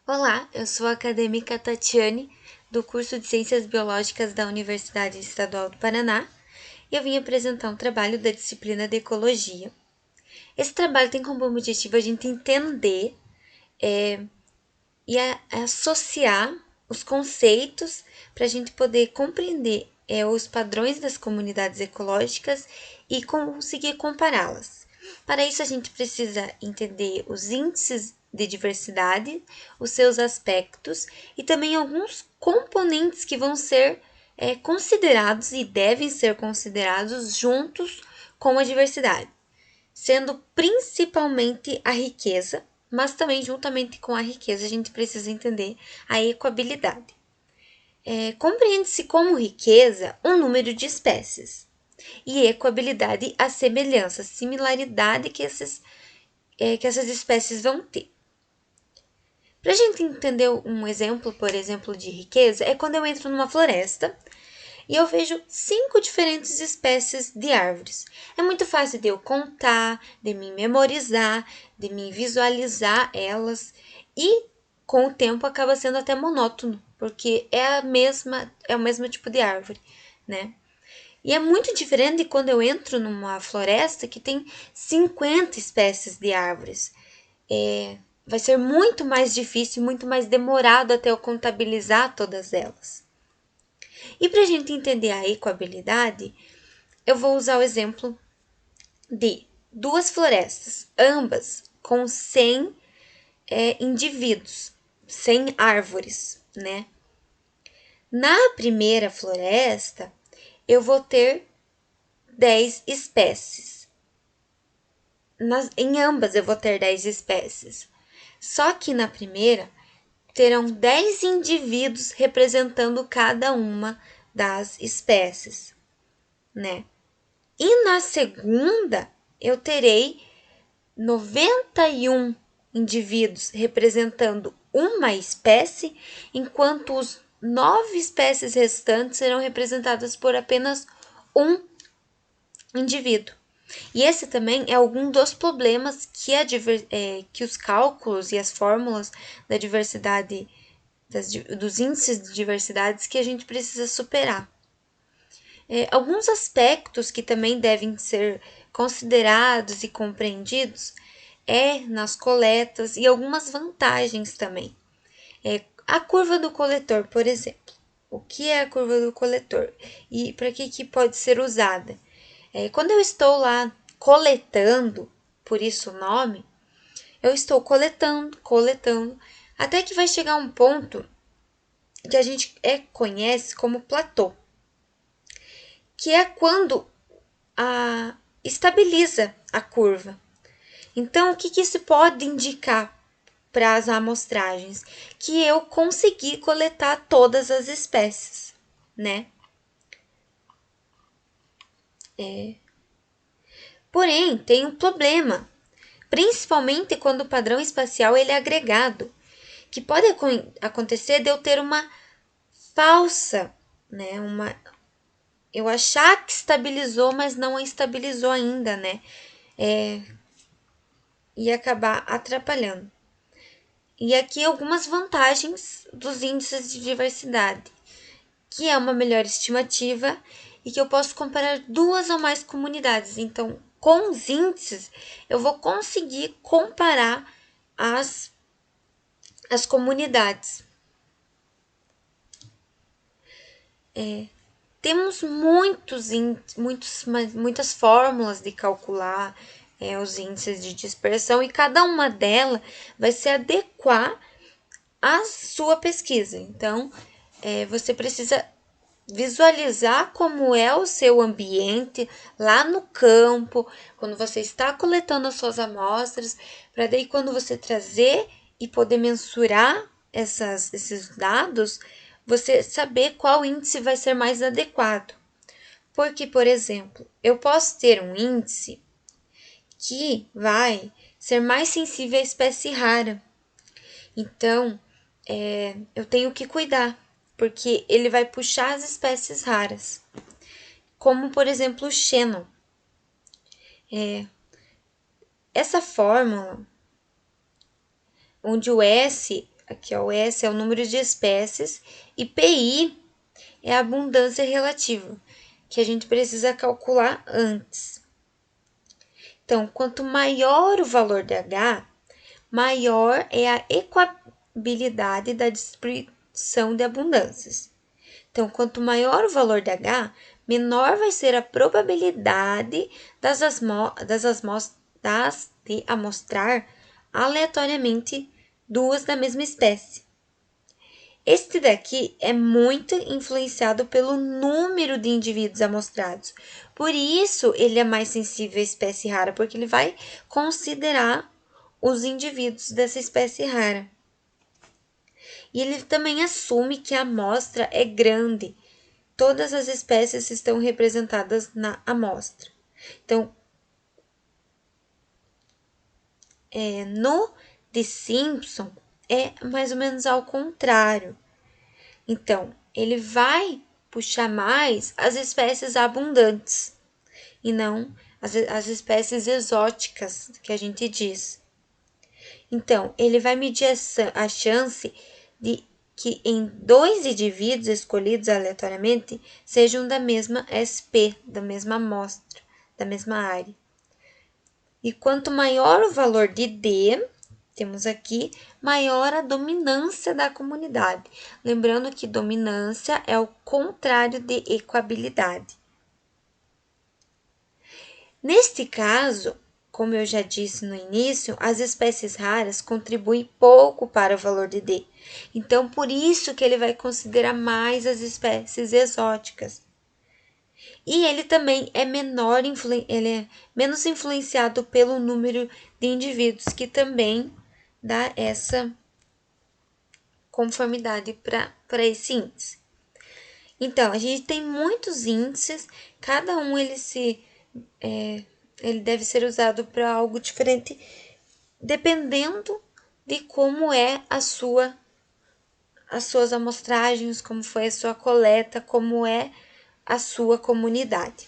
Olá, eu sou a acadêmica Tatiane, do curso de Ciências Biológicas da Universidade Estadual do Paraná, e eu vim apresentar um trabalho da disciplina de Ecologia. Esse trabalho tem como objetivo a gente entender e associar os conceitos para a gente poder compreender os padrões das comunidades ecológicas e conseguir compará-las. Para isso, a gente precisa entender os índices de diversidade, os seus aspectos e também alguns componentes que vão ser considerados e devem ser considerados juntos com a diversidade, sendo principalmente a riqueza, mas também juntamente com a riqueza a gente precisa entender a ecoabilidade. Compreende-se como riqueza um número de espécies e ecoabilidade a semelhança, similaridade que essas espécies vão ter. Para a gente entender um exemplo, por exemplo, de riqueza, é quando eu entro numa floresta e eu vejo 5 diferentes espécies de árvores. É muito fácil de eu contar, de me memorizar, de me visualizar elas e com o tempo acaba sendo até monótono, porque é o mesmo tipo de árvore, né? E é muito diferente de quando eu entro numa floresta que tem 50 espécies de árvores. Vai ser muito mais difícil, muito mais demorado até eu contabilizar todas elas. E para a gente entender a ecoabilidade, eu vou usar o exemplo de duas florestas, ambas com 100 indivíduos, 100 árvores, né? Na primeira floresta, eu vou ter 10 espécies. Em ambas eu vou ter 10 espécies. Só que na primeira, terão 10 indivíduos representando cada uma das espécies, né? E na segunda, eu terei 91 indivíduos representando uma espécie, enquanto os 9 espécies restantes serão representadas por apenas um indivíduo. E esse também é algum dos problemas que os cálculos e as fórmulas da diversidade, dos índices de diversidades que a gente precisa superar. Alguns aspectos que também devem ser considerados e compreendidos nas coletas e algumas vantagens também. A curva do coletor, por exemplo. O que é a curva do coletor e para que pode ser usada? Quando eu estou lá coletando, por isso o nome, eu estou coletando, até que vai chegar um ponto que a gente conhece como platô, que é quando estabiliza a curva. Então, o que isso pode indicar para as amostragens? Que eu consegui coletar todas as espécies, né? Porém, tem um problema, principalmente quando o padrão espacial ele é agregado, que pode acontecer de eu ter uma falsa, né? Eu achar que estabilizou, mas não estabilizou ainda, né? E acabar atrapalhando. E aqui algumas vantagens dos índices de diversidade, que é uma melhor estimativa e que eu posso comparar duas ou mais comunidades. Então, com os índices, eu vou conseguir comparar as comunidades. Temos muitas fórmulas de calcular os índices de dispersão e cada uma delas vai se adequar à sua pesquisa. Então, você precisa visualizar como é o seu ambiente lá no campo, quando você está coletando as suas amostras, para daí quando você trazer e poder mensurar esses dados, você saber qual índice vai ser mais adequado. Porque, por exemplo, eu posso ter um índice que vai ser mais sensível à espécie rara. Então, eu tenho que cuidar, porque ele vai puxar as espécies raras, como por exemplo o Shannon. Essa fórmula, onde o S aqui ó, o S é o número de espécies e PI é a abundância relativa, que a gente precisa calcular antes. Então, quanto maior o valor de H, maior é a equabilidade da distribuição de abundâncias. Então, quanto maior o valor de H, menor vai ser a probabilidade de amostrar aleatoriamente duas da mesma espécie. Este daqui é muito influenciado pelo número de indivíduos amostrados. Por isso, ele é mais sensível à espécie rara, porque ele vai considerar os indivíduos dessa espécie rara. E ele também assume que a amostra é grande. Todas as espécies estão representadas na amostra. Então, no de Simpson, é mais ou menos ao contrário. Então, ele vai puxar mais as espécies abundantes e não as espécies exóticas que a gente diz. Então, ele vai medir a chance de que em dois indivíduos escolhidos aleatoriamente sejam da mesma SP, da mesma amostra, da mesma área. E quanto maior o valor de D, temos aqui, maior a dominância da comunidade. Lembrando que dominância é o contrário de equabilidade. Neste caso, como eu já disse no início, as espécies raras contribuem pouco para o valor de D. Então, por isso que ele vai considerar mais as espécies exóticas. E ele também é ele é menos influenciado pelo número de indivíduos, que também dá essa conformidade para esse índice. Então, a gente tem muitos índices, cada um ele deve ser usado para algo diferente, dependendo de como é as suas amostragens, como foi a sua coleta, como é a sua comunidade.